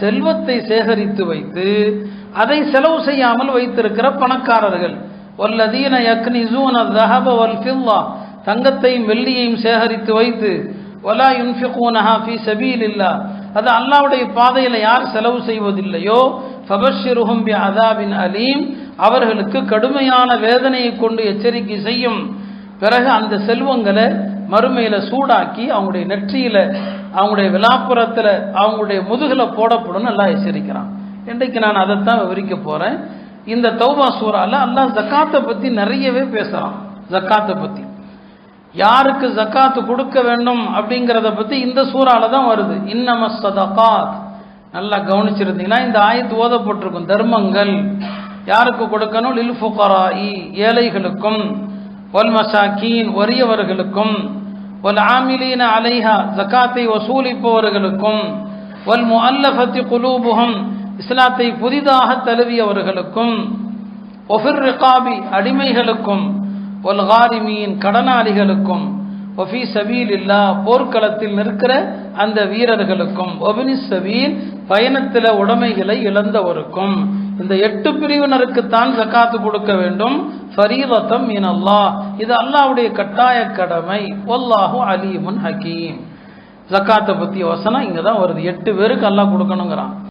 செல்வத்தை சேகரித்து வைத்து அதை செலவு செய்யாமல் வைத்திருக்கிற பணக்காரர்கள், வல்லதீன யக்னிஸூன ذஹப வல்ஃபில்லா, தங்கத்தையும் வெள்ளியையும் சேகரித்து வைத்து வலா யுன்ஃபிகூனஹா ஃபீ ஸபீலில்லாஹ், அது அல்லாஹ்வுடைய பாதையில் யார் செலவு செய்வதில்லையோ ஃபபஷ்ஷிருஹும் பிஅஸாபின் அலீம், அவர்களுக்கு கடுமையான வேதனையை கொண்டு எச்சரிக்கை செய்யும். பிறகு அந்த செல்வங்களை மறுமையில சூடாக்கி அவங்களுடைய நெற்றியில, அவங்களுடைய விலாப்புறத்தில், அவங்களுடைய முதுகுல போடப்படும் அல்லாஹ் எச்சரிக்கிறான். இன்றைக்கு நான் அதைத்தான் விவரிக்க போறேன். இந்த தௌபா சூரால அல்லாஹ் ஜக்காத்தை பத்தி நிறையவே பேசுறான். ஜக்காத்தை பத்தி, யாருக்கு ஜக்காத்து கொடுக்க வேண்டும் அப்படிங்கிறத பத்தி இந்த சூறால தான் வருது. இன்னமஸ் ஸதகாத், நல்லா கவனிச்சிருந்தீங்கன்னா இந்த ஆயத்து ஓதப்பட்டிருக்கும். தர்மங்கள் யாருக்கு கொடுக்கணும்? லில் ஃபுகராஇ, ஏழைகளுக்கும், வல் மசாக்கீன், வறியவர்களுக்கும், வல் ஆமிலீன அலைஹா, ஜக்காத்தை வசூலிப்பவர்களுக்கும், வல் முஅல்லஃபத்தி குலூபுஹும், இஸ்லாத்தை புதிதாக தழுவியவர்களுக்கும், ஒஃபிர் ரிகாபி, அடிமைகளுக்கும், வல் காரிமீன், கடனாளிகளுக்கும், ஒஃபி சபீலில்லாஹ், போர்க்களத்தில் நிற்கிற அந்த வீரர்களுக்கும், ஒபினி சபீல், பயணத்தில் உடைமைகளை இழந்தவருக்கும், இந்த 8 பிரிவினருக்குத்தான் ஜக்காத்து கொடுக்க வேண்டும். ஃபரீதத்தம் மினல்லாஹ், இது அல்லாஹ்வுடைய கட்டாய கடமை. வல்லாஹு அலீமுன் ஹக்கீம். ஜக்காத்தை பற்றிய வசனம் இங்கே தான் வருது. 8 பேருக்கு அல்லாஹ் கொடுக்கணுங்கிறான்.